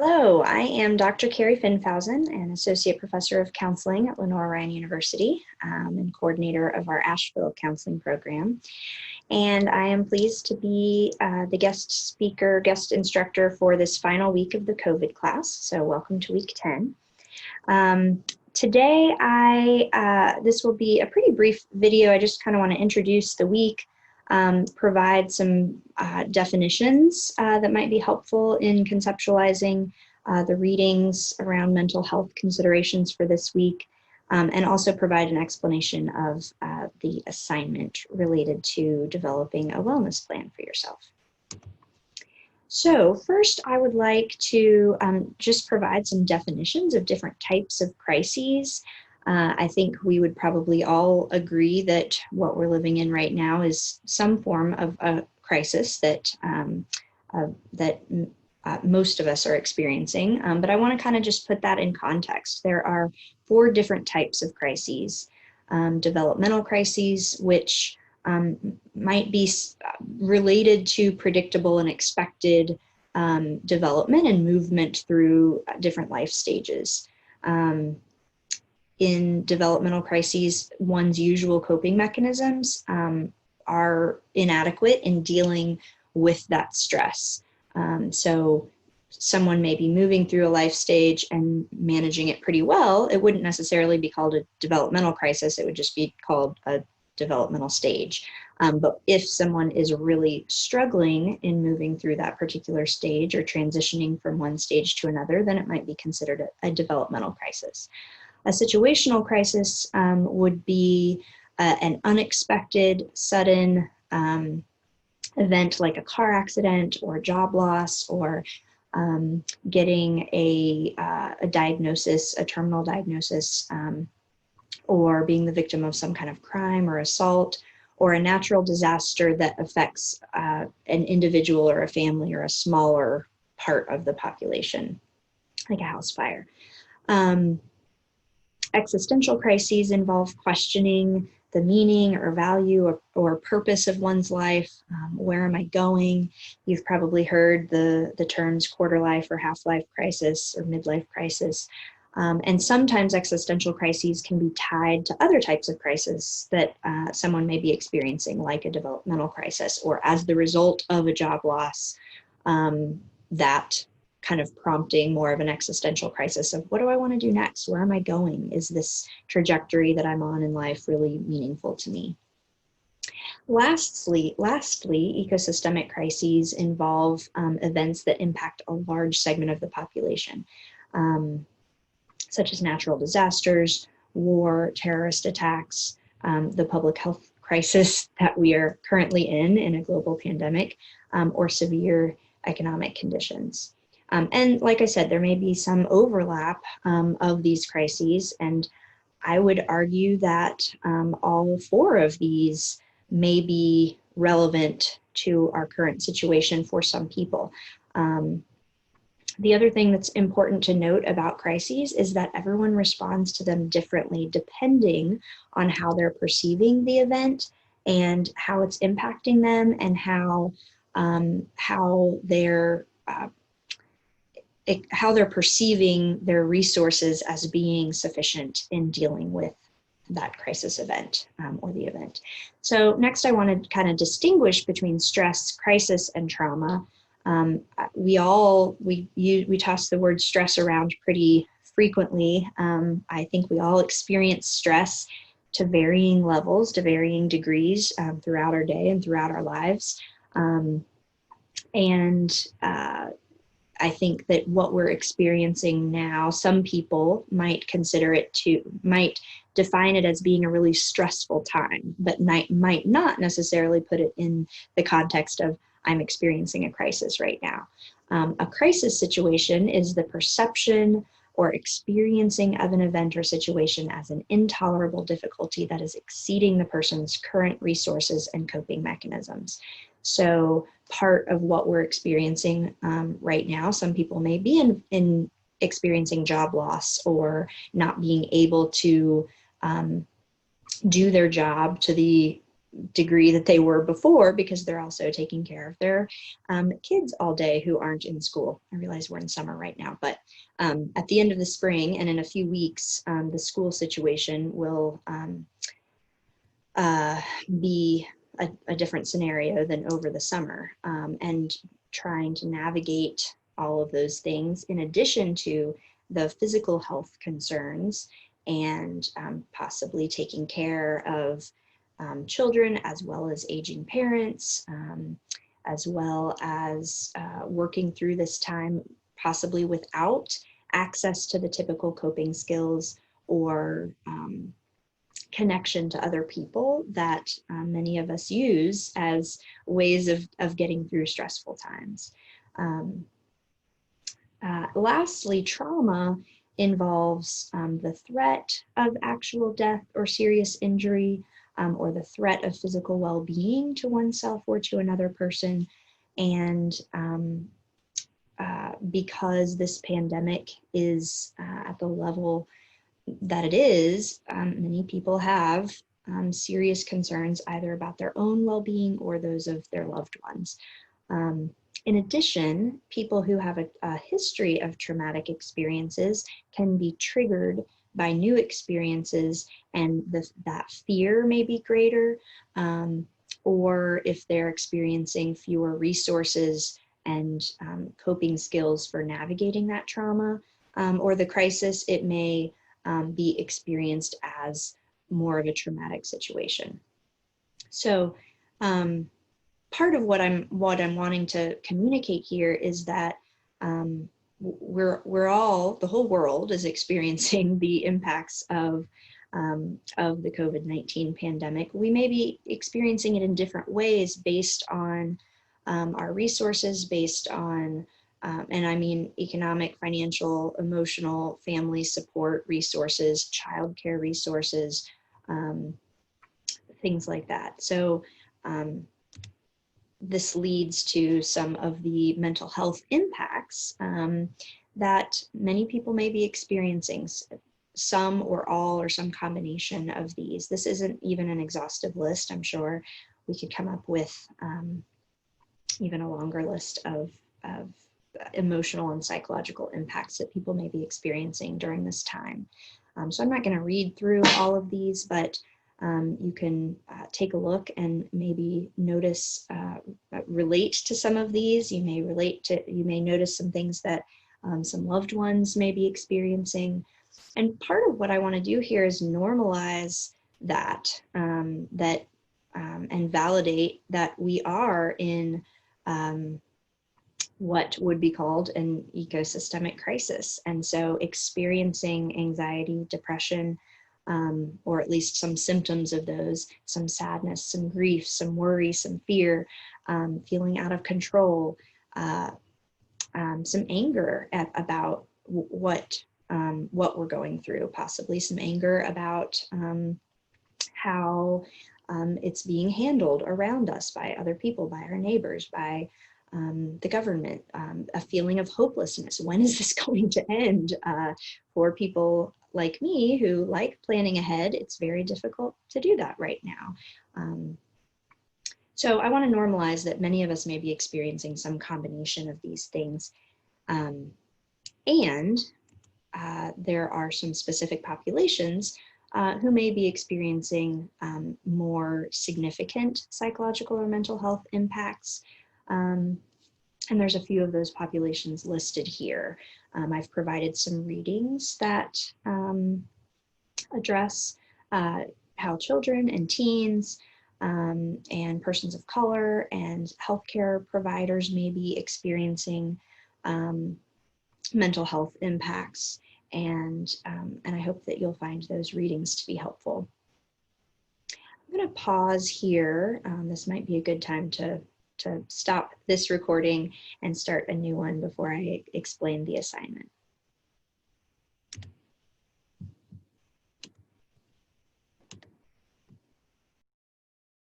Hello, I am Dr. Kerrie Fuenfhausen, an Associate Professor of Counseling at Lenore-Ryan University and coordinator of our Asheville Counseling Program. And I am pleased to be the guest instructor for this final week of the COVID class. So welcome to week 10. Today, this will be a pretty brief video. I just kind of want to introduce the week, provide some definitions that might be helpful in conceptualizing the readings around mental health considerations for this week, and also provide an explanation of the assignment related to developing a wellness plan for yourself. So first, I would like to just provide some definitions of different types of crises. I think we would probably all agree that what we're living in right now is some form of a crisis that most of us are experiencing. But I want to kind of just put that in context. There are 4 different types of crises. Developmental crises, which might be related to predictable and expected development and movement through different life stages. In developmental crises, one's usual coping mechanisms are inadequate in dealing with that stress. So someone may be moving through a life stage and managing it pretty well. It wouldn't necessarily be called a developmental crisis. It would just be called a developmental stage. But if someone is really struggling in moving through that particular stage or transitioning from one stage to another, then it might be considered a developmental crisis. A situational crisis would be an unexpected, sudden event like a car accident or job loss, or getting a diagnosis, a terminal diagnosis, or being the victim of some kind of crime or assault, or a natural disaster that affects an individual or a family or a smaller part of the population, like a house fire. Existential crises involve questioning the meaning or value or purpose of one's life. Where am I going? You've probably heard the terms quarter life or half-life crisis or midlife crisis. And sometimes existential crises can be tied to other types of crises that someone may be experiencing, like a developmental crisis, or as the result of a job loss, that kind of prompting more of an existential crisis of what do I want to do next? Where am I going? Is this trajectory that I'm on in life really meaningful to me? Lastly, ecosystemic crises involve events that impact a large segment of the population, such as natural disasters, war, terrorist attacks, the public health crisis that we are currently in a global pandemic, or severe economic conditions. And like I said, there may be some overlap of these crises, and I would argue that all 4 of these may be relevant to our current situation for some people. The other thing that's important to note about crises is that everyone responds to them differently depending on how they're perceiving the event and how it's impacting them, and how they're perceiving their resources as being sufficient in dealing with that crisis event or the event. So next, I want to kind of distinguish between stress, crisis, and trauma. We toss the word stress around pretty frequently. I think we all experience stress to varying levels, to varying degrees throughout our day and throughout our lives. I think that what we're experiencing now, some people might define it as being a really stressful time, but might not necessarily put it in the context of I'm experiencing a crisis right now. A crisis situation is the perception or experiencing of an event or situation as an intolerable difficulty that is exceeding the person's current resources and coping mechanisms. So part of what we're experiencing right now, some people may be in experiencing job loss or not being able to do their job to the degree that they were before, because they're also taking care of their kids all day who aren't in school. I realize we're in summer right now, but at the end of the spring and in a few weeks, the school situation will be a different scenario than over the summer, and trying to navigate all of those things in addition to the physical health concerns, and possibly taking care of children as well as aging parents, as well as working through this time possibly without access to the typical coping skills or connection to other people that many of us use as ways of getting through stressful times. Lastly, trauma involves the threat of actual death or serious injury, or the threat of physical well-being to oneself or to another person. And because this pandemic is at the level that it is, many people have serious concerns either about their own well-being or those of their loved ones. In addition, people who have a history of traumatic experiences can be triggered by new experiences, and that fear may be greater, or if they're experiencing fewer resources and coping skills for navigating that trauma or the crisis, it may be experienced as more of a traumatic situation. So part of what I'm wanting to communicate here is that we're all, the whole world is experiencing the impacts of the COVID-19 pandemic. We may be experiencing it in different ways based on our resources, based on and I mean economic, financial, emotional, family support resources, childcare resources, things like that. So this leads to some of the mental health impacts that many people may be experiencing, some or all or some combination of these. This isn't even an exhaustive list. I'm sure we could come up with even a longer list of emotional and psychological impacts that people may be experiencing during this time. So I'm not going to read through all of these, but you can take a look and maybe notice, relate to some of these. You may notice some things that some loved ones may be experiencing. And part of what I want to do here is normalize that, and validate that we are in what would be called an ecosystemic crisis. And so experiencing anxiety, depression, or at least some symptoms of those, some sadness, some grief, some worry, some fear, feeling out of control, some anger about what we're going through, possibly some anger about how it's being handled around us by other people, by our neighbors, by the government, a feeling of hopelessness. When is this going to end? For people like me who like planning ahead, it's very difficult to do that right now. So I want to normalize that many of us may be experiencing some combination of these things. And there are some specific populations who may be experiencing more significant psychological or mental health impacts. And there's a few of those populations listed here. I've provided some readings that address how children and teens and persons of color and healthcare providers may be experiencing mental health impacts. And I hope that you'll find those readings to be helpful. I'm going to pause here. This might be a good time to stop this recording and start a new one before I explain the assignment.